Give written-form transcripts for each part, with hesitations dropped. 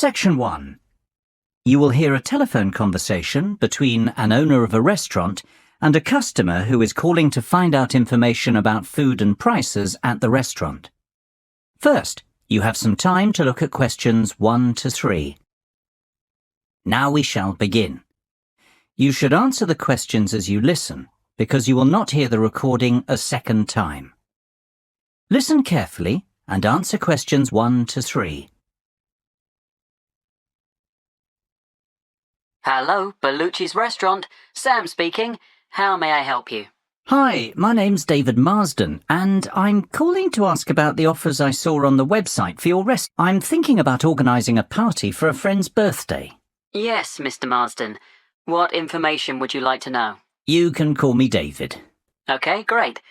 Section 1. You will hear a telephone conversation between an owner of a restaurant and a customer who is calling to find out information about food and prices at the restaurant. First, you have some time to look at questions 1 to 3. Now we shall begin. You should answer the questions as you listen, because you will not hear the recording a second time. Listen carefully and answer questions 1 to 3. Hello, Bellucci's restaurant. Sam speaking. How may I help you? Hi, my name's David Marsden, and I'm calling to ask about the offers I saw on the website for your restaurant. I'm thinking about organising a party for a friend's birthday. Yes, Mr. Marsden. What information would you like to know? You can call me David. Okay, great.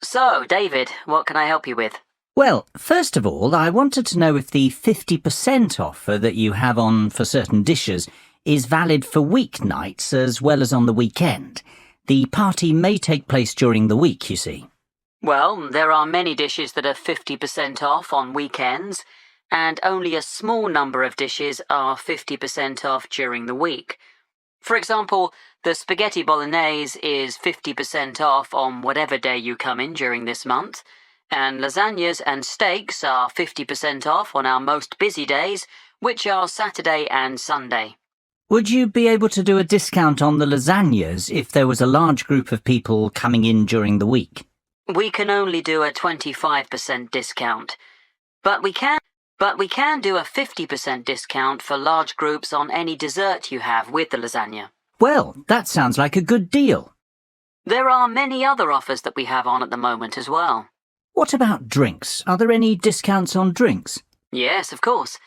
So, David, what can I help you with? Well, first of all, I wanted to know if the 50% offer that you have on for certain dishes is valid for weeknights as well as on the weekend. The party may take place during the week, you see. Well, there are many dishes that are 50% off on weekends, and only a small number of dishes are 50% off during the week. For example, the spaghetti bolognese is 50% off on whatever day you come in during this month, and lasagnas and steaks are 50% off on our most busy days, which are Saturday and Sunday. Would you be able to do a discount on the lasagnas if there was a large group of people coming in during the week? We can only do a 25% discount, but we can do a 50% discount for large groups on any dessert you have with the lasagna. Well, that sounds like a good deal. There are many other offers that we have on at the moment as well. What about drinks? Are there any discounts on drinks? Yes, of course.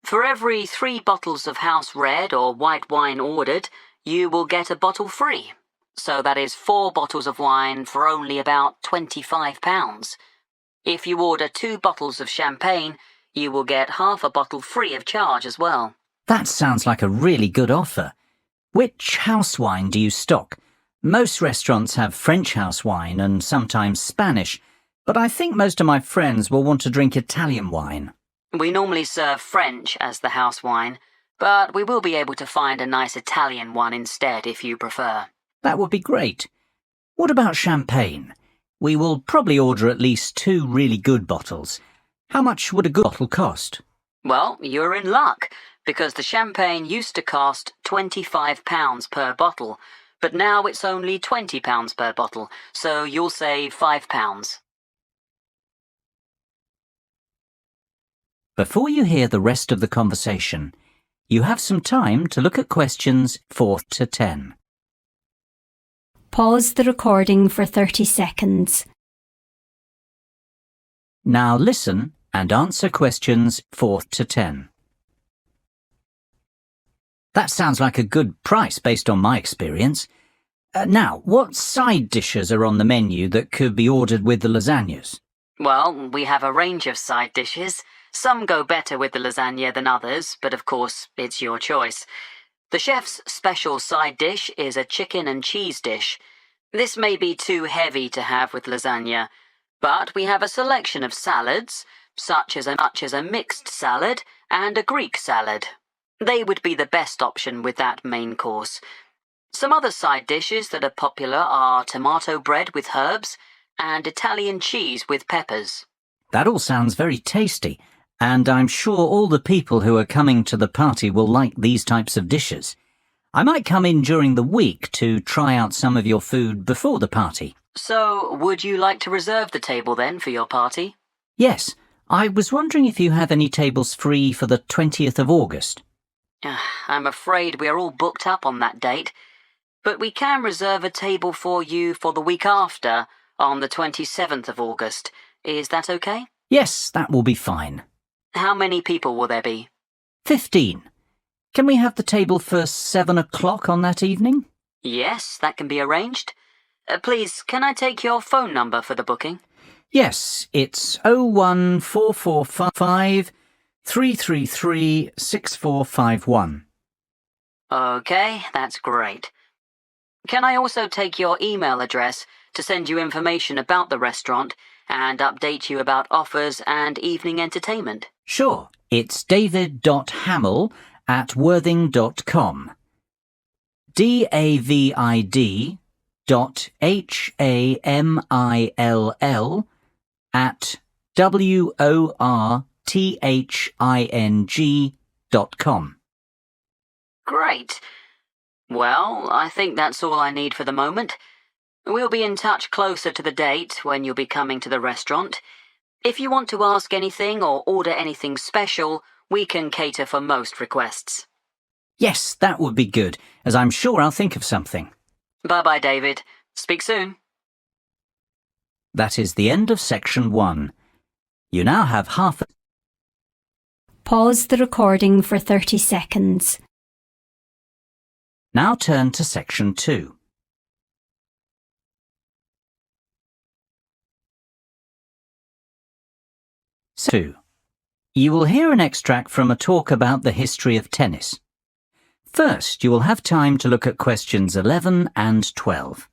For every 3 bottles of house red or white wine ordered, you will get a bottle free. So that is 4 bottles of wine for only about £25. If you order 2 bottles of champagne, you will get half a bottle free of charge as well. That sounds like a really good offer. Which house wine do you stock? Most restaurants have French house wine and sometimes Spanish, but I think most of my friends will want to drink Italian wine. We normally serve French as the house wine, but we will be able to find a nice Italian one instead if you prefer. That would be great. What about champagne? We will probably order at least 2 really good bottles. How much would a good bottle cost? Well, you're in luck, because the champagne used to cost £25 per bottle, but now it's only £20 per bottle, so you'll save £5. Before you hear the rest of the conversation, you have some time to look at questions 4 to 10. Pause the recording for 30 seconds. Now listen and answer questions 4 to 10. That sounds like a good price based on my experience. Now, what side dishes are on the menu that could be ordered with the lasagnas? Well, we have a range of side dishes. Some go better with the lasagna than others, but of course, it's your choice. The chef's special side dish is a chicken and cheese dish. This may be too heavy to have with lasagna, but we have a selection of salads, such as a mixed salad and a Greek salad. They would be the best option with that main course. Some other side dishes that are popular are tomato bread with herbs and Italian cheese with peppers. That all sounds very tasty, and I'm sure all the people who are coming to the party will like these types of dishes. I might come in during the week to try out some of your food before the party. So, would you like to reserve the table then for your party? Yes, I was wondering if you have any tables free for the 20th of August. I'm afraid we are all booked up on that date, but we can reserve a table for you for the week after, on the 27th of August. Is that okay? Yes, that will be fine. How many people will there be? 15. Can we have the table for 7 o'clock on that evening? Yes, that can be arranged. Please, can I take your phone number for the booking? Yes, it's 01445 333 6451. Okay, that's great. Can I also take your email address to send you information about the restaurant and update you about offers and evening entertainment? Sure. It's david.hamill@worthing.com. david.hamill@worthing.com. Great. Well, I think that's all I need for the moment. We'll be in touch closer to the date when you'll be coming to the restaurant. If you want to ask anything or order anything special, we can cater for most requests. Yes, that would be good, as I'm sure I'll think of something. Bye-bye, David. Speak soon. That is the end of section 1. You now have half. Pause the recording for 30 seconds. Now turn to section 2. You will hear an extract from a talk about the history of tennis. First, you will have time to look at questions 11 and 12.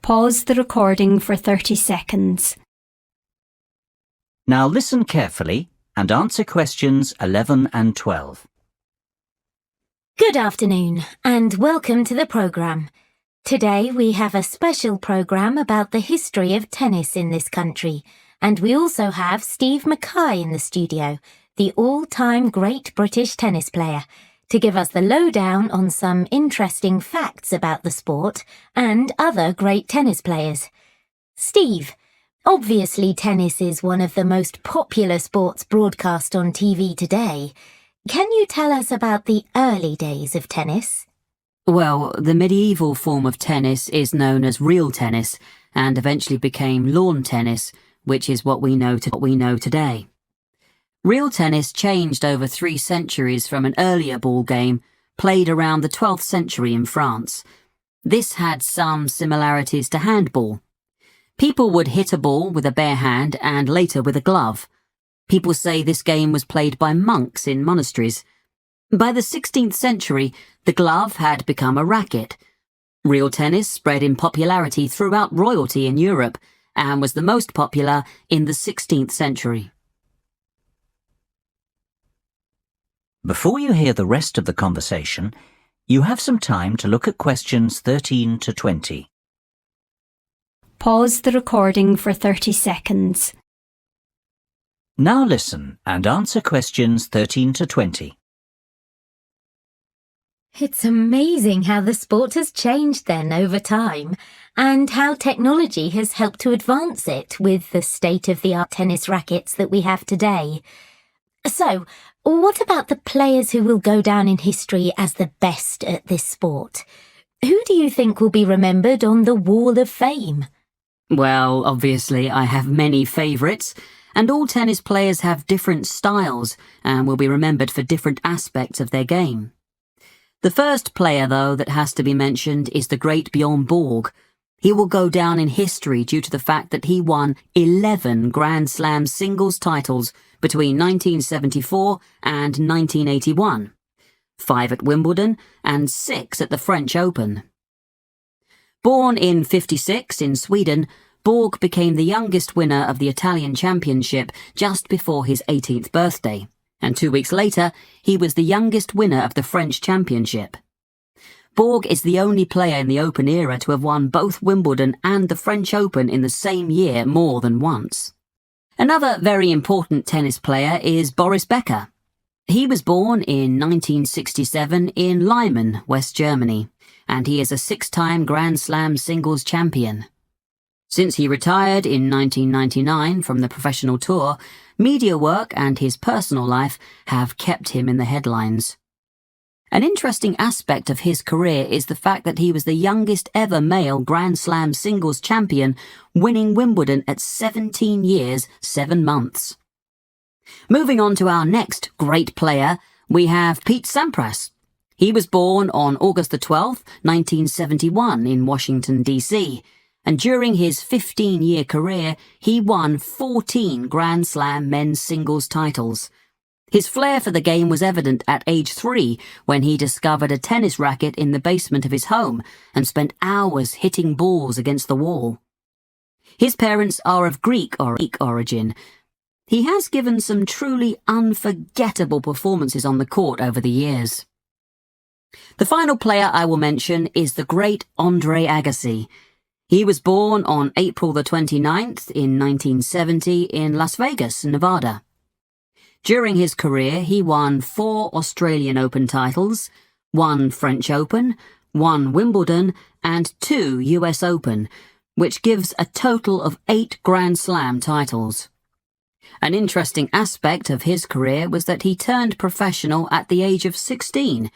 Pause the recording for 30 seconds. Now listen carefully and answer questions 11 and 12. Good afternoon and welcome to the programme. Today we have a special programme about the history of tennis in this country, and we also have Steve Mackay in the studio, the all-time great British tennis player, to give us the lowdown on some interesting facts about the sport and other great tennis players. Steve, obviously tennis is one of the most popular sports broadcast on TV today. Can you tell us about the early days of tennis? Well, the medieval form of tennis is known as real tennis and eventually became lawn tennis, which is what we know today. Real tennis changed over 3 centuries from an earlier ball game played around the 12th century in France. This had some similarities to handball. People would hit a ball with a bare hand and later with a glove. People say this game was played by monks in monasteries. By the 16th century, the glove had become a racket. Real tennis spread in popularity throughout royalty in Europe and was the most popular in the 16th century. Before you hear the rest of the conversation, you have some time to look at questions 13 to 20. Pause the recording for 30 seconds. Now listen and answer questions 13 to 20. It's amazing how the sport has changed then over time, and how technology has helped to advance it with the state-of-the-art tennis rackets that we have today. So, what about the players who will go down in history as the best at this sport? Who do you think will be remembered on the Wall of Fame? Well, obviously I have many favourites, and all tennis players have different styles and will be remembered for different aspects of their game. The first player, though, that has to be mentioned is the great Bjorn Borg. He will go down in history due to the fact that he won 11 Grand Slam singles titles between 1974 and 1981, 5 at Wimbledon and 6 at the French Open. Born in '56 in Sweden, Borg became the youngest winner of the Italian Championship just before his 18th birthday, and 2 weeks later, he was the youngest winner of the French Championship. Borg is the only player in the Open era to have won both Wimbledon and the French Open in the same year more than once. Another very important tennis player is Boris Becker. He was born in 1967 in Lyman, West Germany, and he is a 6-time Grand Slam singles champion. Since he retired in 1999 from the professional tour, media work and his personal life have kept him in the headlines. An interesting aspect of his career is the fact that he was the youngest ever male Grand Slam singles champion, winning Wimbledon at 17 years, 7 months. Moving on to our next great player, we have Pete Sampras. He was born on August the 12th, 1971 in Washington, D.C., and during his 15-year career, he won 14 Grand Slam men's singles titles. His flair for the game was evident at age 3 when he discovered a tennis racket in the basement of his home and spent hours hitting balls against the wall. His parents are of Greek origin. He has given some truly unforgettable performances on the court over the years. The final player I will mention is the great Andre Agassi. He was born on April the 29th in 1970 in Las Vegas, Nevada. During his career, he won 4 Australian Open titles, 1 French Open, 1 Wimbledon, and 2 US Open, which gives a total of 8 Grand Slam titles. An interesting aspect of his career was that he turned professional at the age of 16,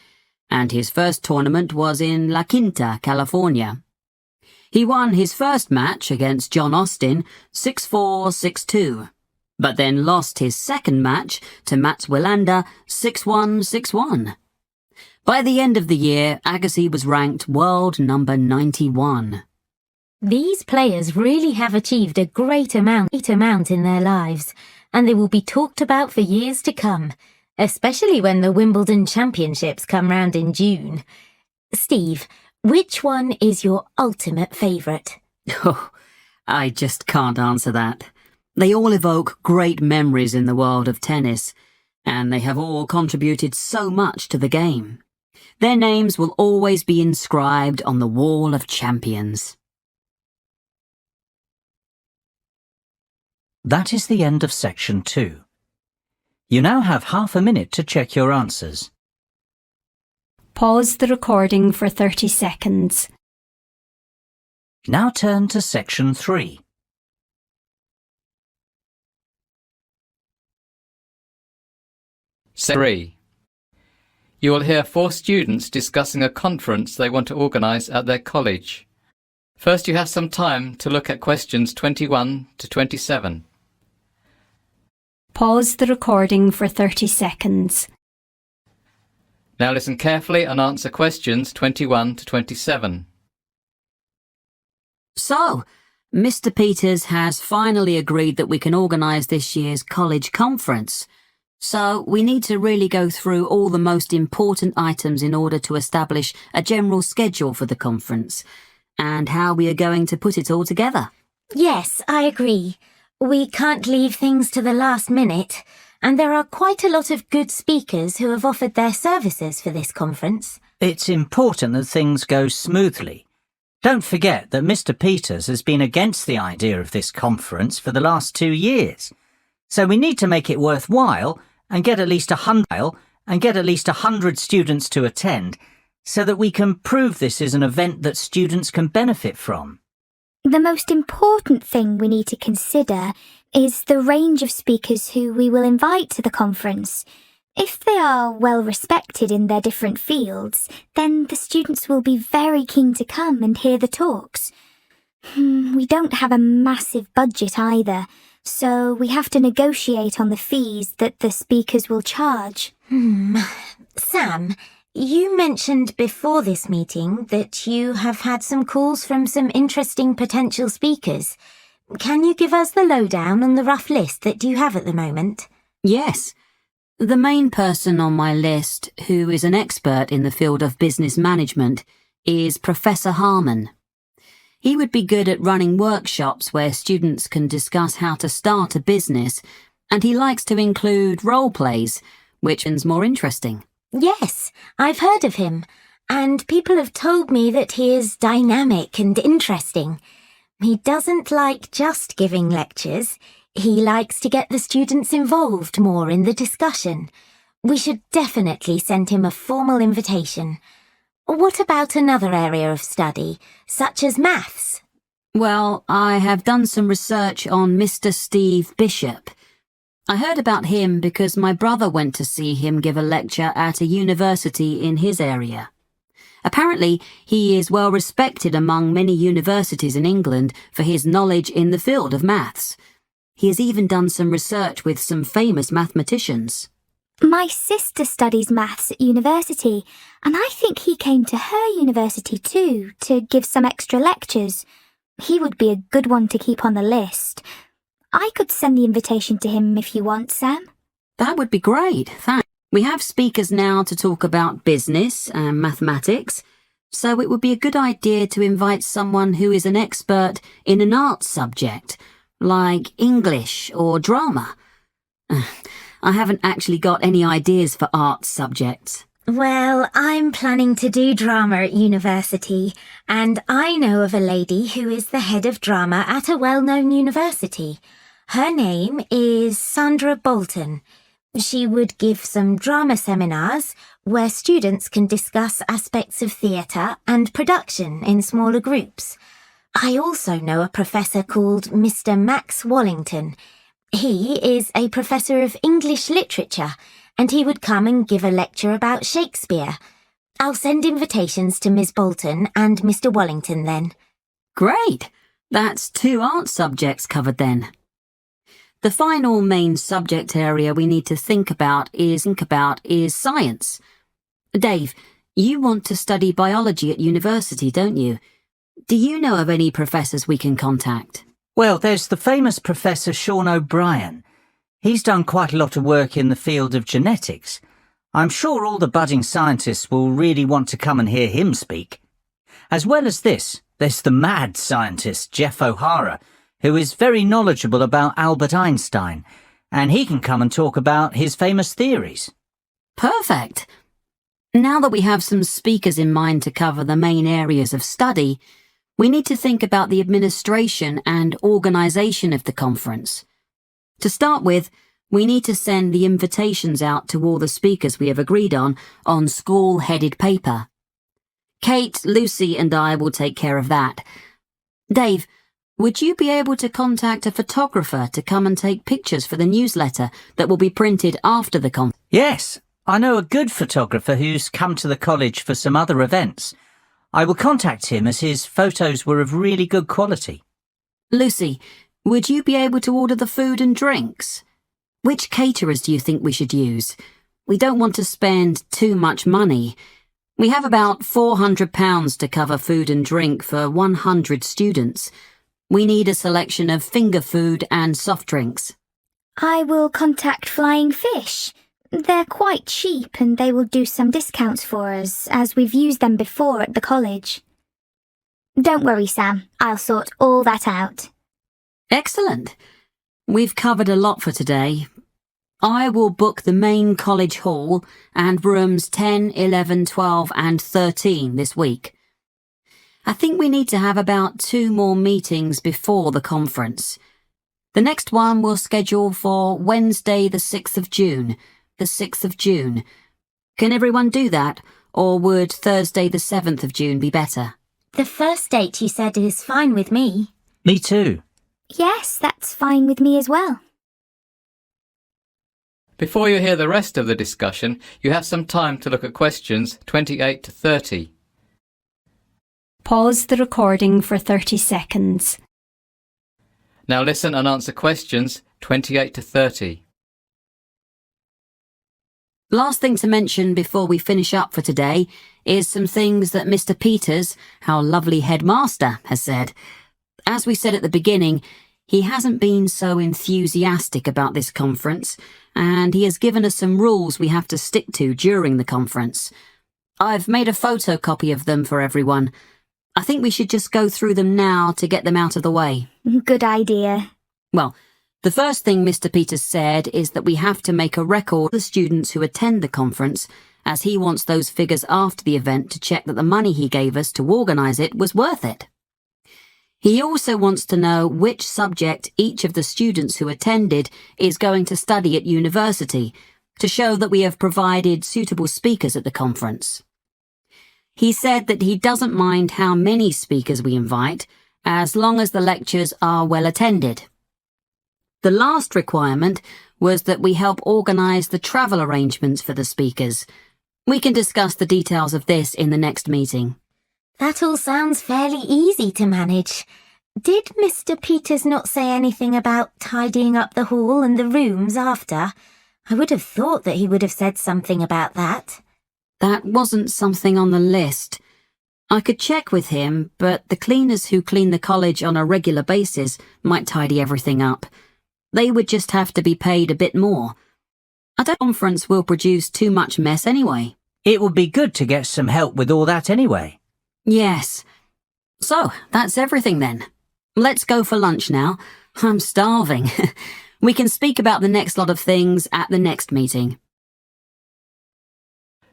and his first tournament was in La Quinta, California. He won his first match against John Austin 6-4, 6-2, but then lost his second match to Mats Wilander 6-1, 6-1. By the end of the year, Agassi was ranked world number 91. These players really have achieved a great amount in their lives, and they will be talked about for years to come, especially when the Wimbledon Championships come round in June. Steve, which one is your ultimate favourite? Oh, I just can't answer that. They all evoke great memories in the world of tennis, and they have all contributed so much to the game. Their names will always be inscribed on the wall of champions. That is the end of section 2. You now have half a minute to check your answers. Pause the recording for 30 seconds. Now turn to section 3. Section 3. You will hear 4 students discussing a conference they want to organise at their college. First, you have some time to look at questions 21 to 27. Pause the recording for 30 seconds. Now listen carefully and answer questions 21 to 27. So, Mr. Peters has finally agreed that we can organise this year's college conference. So, we need to really go through all the most important items in order to establish a general schedule for the conference, and how we are going to put it all together. Yes, I agree. We can't leave things to the last minute, and there are quite a lot of good speakers who have offered their services for this conference. It's important that things go smoothly. Don't forget that Mr. Peters has been against the idea of this conference for the last 2 years. So we need to make it worthwhile and get at least 100 students to attend, so that we can prove this is an event that students can benefit from. The most important thing we need to consider is the range of speakers who we will invite to the conference. If they are well respected in their different fields, then the students will be very keen to come and hear the talks. We don't have a massive budget either, so we have to negotiate on the fees that the speakers will charge. Sam, you mentioned before this meeting that you have had some calls from some interesting potential speakers. Can you give us the lowdown on the rough list that you have at the moment? Yes. The main person on my list, who is an expert in the field of business management, is Professor Harmon. He would be good at running workshops where students can discuss how to start a business, and he likes to include role plays, which is more interesting. Yes, I've heard of him, and people have told me that he is dynamic and interesting. He doesn't like just giving lectures. He likes to get the students involved more in the discussion. We should definitely send him a formal invitation. What about another area of study, such as maths? Well, I have done some research on Mr. Steve Bishop. I heard about him because my brother went to see him give a lecture at a university in his area. Apparently, he is well respected among many universities in England for his knowledge in the field of maths. He has even done some research with some famous mathematicians. My sister studies maths at university, and I think he came to her university too to give some extra lectures. He would be a good one to keep on the list. I could send the invitation to him if you want, Sam. That would be great, thanks. We have speakers now to talk about business and mathematics, so it would be a good idea to invite someone who is an expert in an arts subject, like English or drama. I haven't actually got any ideas for art subjects. Well, I'm planning to do drama at university, and I know of a lady who is the head of drama at a well-known university. Her name is Sandra Bolton. She would give some drama seminars where students can discuss aspects of theatre and production in smaller groups. I also know a professor called Mr. Max Wallington. He is a professor of English literature, and he would come and give a lecture about Shakespeare. I'll send invitations to Miss Bolton and Mr. Wallington then. Great! That's 2 art subjects covered then. The final main subject area we need to think about is science. Dave, you want to study biology at university, don't you? Do you know of any professors we can contact? Well, there's the famous Professor Sean O'Brien. He's done quite a lot of work in the field of genetics. I'm sure all the budding scientists will really want to come and hear him speak. As well as this, there's the mad scientist Jeff O'Hara, who is very knowledgeable about Albert Einstein, and he can come and talk about his famous theories. Perfect. Now that we have some speakers in mind to cover the main areas of study, we need to think about the administration and organisation of the conference. To start with, we need to send the invitations out to all the speakers we have agreed on school-headed paper. Kate, Lucy and I will take care of that. Dave, would you be able to contact a photographer to come and take pictures for the newsletter that will be printed after the conference? Yes, I know a good photographer who's come to the college for some other events. I will contact him as his photos were of really good quality. Lucy, would you be able to order the food and drinks? Which caterers do you think we should use? We don't want to spend too much money. We have about £400 to cover food and drink for 100 students. We need a selection of finger food and soft drinks. I will contact Flying Fish. They're quite cheap and they will do some discounts for us, as we've used them before at the college. Don't worry, Sam. I'll sort all that out. Excellent. We've covered a lot for today. I will book the main college hall and rooms 10, 11, 12 and 13 this week. I think we need to have about 2 more meetings before the conference. The next one we'll schedule for Wednesday the 6th of June. The 6th of June. Can everyone do that, or would Thursday the 7th of June be better? The first date you said is fine with me. Me too. Yes, that's fine with me as well. Before you hear the rest of the discussion, you have some time to look at questions 28 to 30. Pause the recording for 30 seconds. Now listen and answer questions 28 to 30. Last thing to mention before we finish up for today is some things that Mr. Peters, our lovely headmaster, has said. As we said at the beginning, he hasn't been so enthusiastic about this conference, and he has given us some rules we have to stick to during the conference. I've made a photocopy of them for everyone. I think we should just go through them now to get them out of the way. Good idea. Well, the first thing Mr. Peters said is that we have to make a record of the students who attend the conference, as he wants those figures after the event to check that the money he gave us to organise it was worth it. He also wants to know which subject each of the students who attended is going to study at university, to show that we have provided suitable speakers at the conference. He said that he doesn't mind how many speakers we invite, as long as the lectures are well attended. The last requirement was that we help organise the travel arrangements for the speakers. We can discuss the details of this in the next meeting. That all sounds fairly easy to manage. Did Mr. Peters not say anything about tidying up the hall and the rooms after? I would have thought that he would have said something about that. That wasn't something on the list. I could check with him, but the cleaners who clean the college on a regular basis might tidy everything up. They would just have to be paid a bit more. I don't think the conference will produce too much mess anyway. It would be good to get some help with all that anyway. Yes. So, that's everything then. Let's go for lunch now. I'm starving. We can speak about the next lot of things at the next meeting.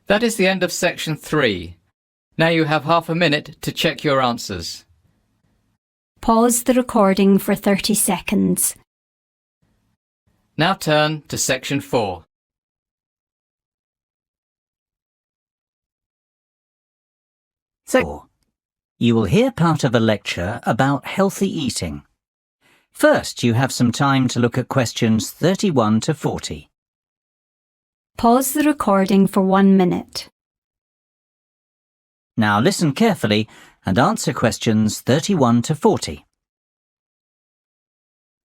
That is the end of section 3. Now you have half a minute to check your answers. Pause the recording for 30 seconds. Now turn to section 4. So, you will hear part of a lecture about healthy eating. First, you have some time to look at questions 31 to 40. Pause the recording for 1 minute. Now listen carefully and answer questions 31 to 40.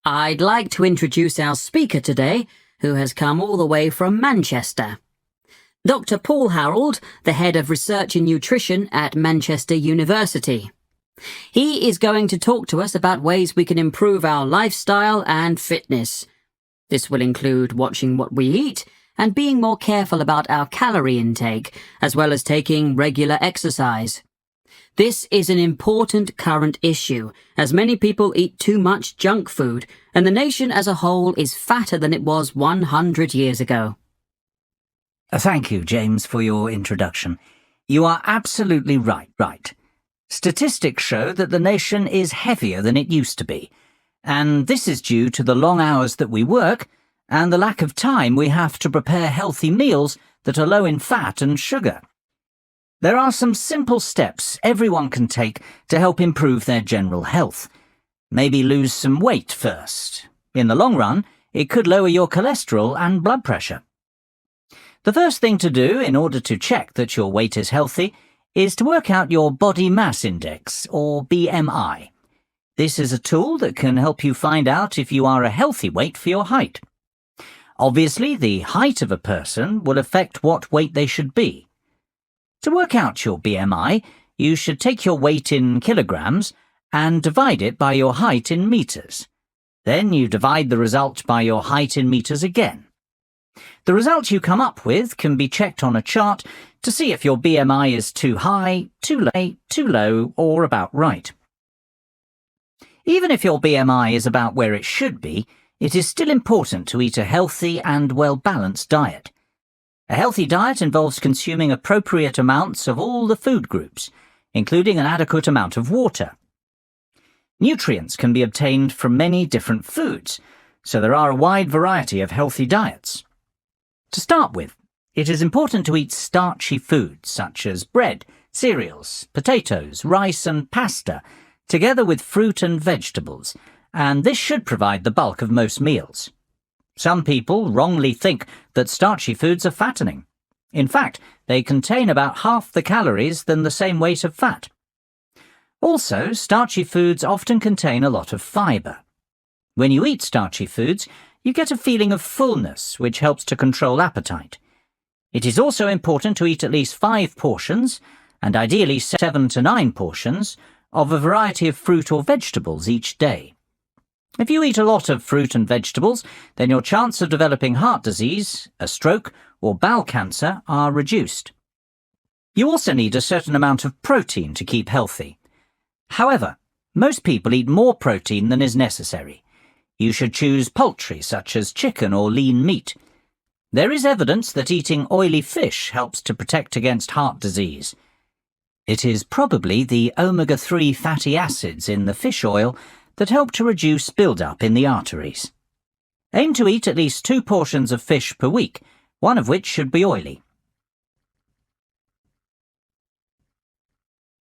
I'd like to introduce our speaker today, who has come all the way from Manchester. Dr. Paul Harold, the head of research in nutrition at Manchester University. He is going to talk to us about ways we can improve our lifestyle and fitness. This will include watching what we eat and being more careful about our calorie intake, as well as taking regular exercise. This is an important current issue, as many people eat too much junk food, and the nation as a whole is fatter than it was 100 years ago. Thank you, James, for your introduction. You are absolutely right. Statistics show that the nation is heavier than it used to be, and this is due to the long hours that we work and the lack of time we have to prepare healthy meals that are low in fat and sugar. There are some simple steps everyone can take to help improve their general health. Maybe lose some weight first. In the long run, it could lower your cholesterol and blood pressure. The first thing to do in order to check that your weight is healthy is to work out your body mass index, or BMI. This is a tool that can help you find out if you are a healthy weight for your height. Obviously, the height of a person will affect what weight they should be. To work out your BMI, you should take your weight in kilograms and divide it by your height in meters. Then you divide the result by your height in meters again. The result you come up with can be checked on a chart to see if your BMI is too high, too low, or about right. Even if your BMI is about where it should be, it is still important to eat a healthy and well-balanced diet. A healthy diet involves consuming appropriate amounts of all the food groups, including an adequate amount of water. Nutrients can be obtained from many different foods, so there are a wide variety of healthy diets. To start with, it is important to eat starchy foods such as bread, cereals, potatoes, rice and pasta, together with fruit and vegetables, and this should provide the bulk of most meals. Some people wrongly think that starchy foods are fattening. In fact, they contain about half the calories than the same weight of fat. Also, starchy foods often contain a lot of fibre. When you eat starchy foods, you get a feeling of fullness, which helps to control appetite. It is also important to eat at least 5 portions, and ideally 7 to 9 portions, of a variety of fruit or vegetables each day. If you eat a lot of fruit and vegetables, then your chance of developing heart disease, a stroke, or bowel cancer are reduced. You also need a certain amount of protein to keep healthy. However, most people eat more protein than is necessary. You should choose poultry such as chicken or lean meat. There is evidence that eating oily fish helps to protect against heart disease. It is probably the omega-3 fatty acids in the fish oil that help to reduce build-up in the arteries. Aim to eat at least 2 portions of fish per week, one of which should be oily.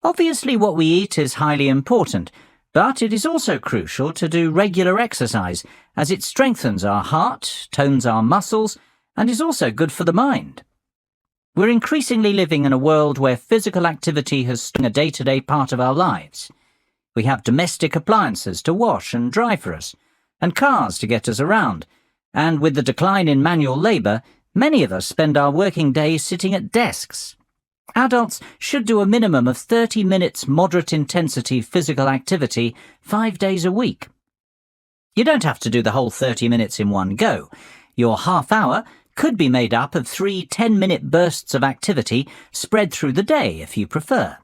Obviously, what we eat is highly important, but it is also crucial to do regular exercise, as it strengthens our heart, tones our muscles, and is also good for the mind. We're increasingly living in a world where physical activity has become a day-to-day part of our lives. We have domestic appliances to wash and dry for us, and cars to get us around, and with the decline in manual labour, many of us spend our working day sitting at desks. Adults should do a minimum of 30 minutes moderate-intensity physical activity 5 days a week. You don't have to do the whole 30 minutes in one go. Your half hour could be made up of 3 10-minute bursts of activity spread through the day if you prefer.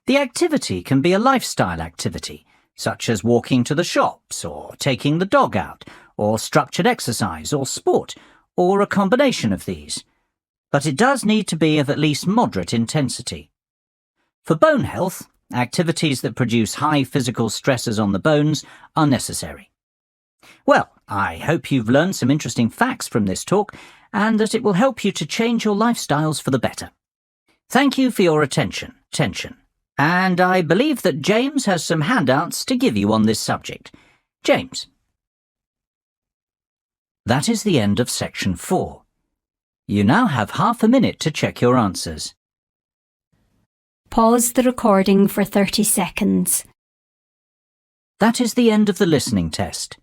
The activity can be a lifestyle activity, such as walking to the shops, or taking the dog out, or structured exercise, or sport, or a combination of these. But it does need to be of at least moderate intensity. For bone health, activities that produce high physical stresses on the bones are necessary. Well, I hope you've learned some interesting facts from this talk, and that it will help you to change your lifestyles for the better. Thank you for your attention. And I believe that James has some handouts to give you on this subject. James. That is the end of section 4. You now have half a minute to check your answers. Pause the recording for 30 seconds. That is the end of the listening test.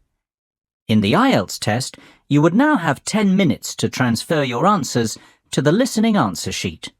In the IELTS test, you would now have 10 minutes to transfer your answers to the listening answer sheet.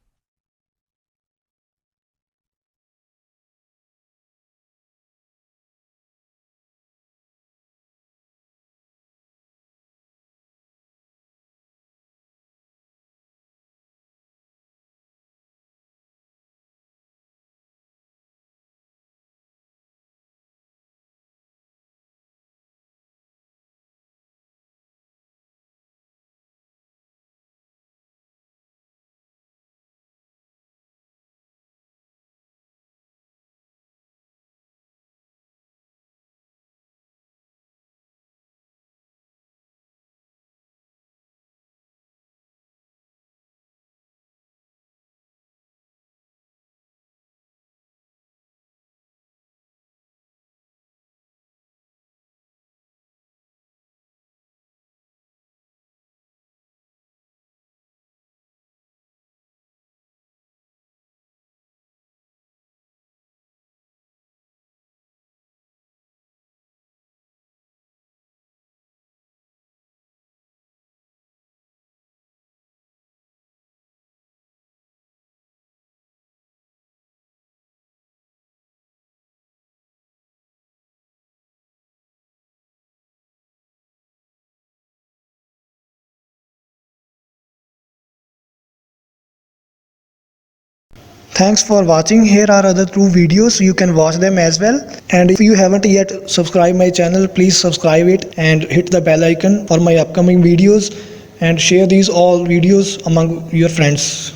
Thanks for watching. Here are other 2 videos. You can watch them as well. And if you haven't yet subscribed my channel, please subscribe it and hit the bell icon for my upcoming videos, and share these all videos among your friends.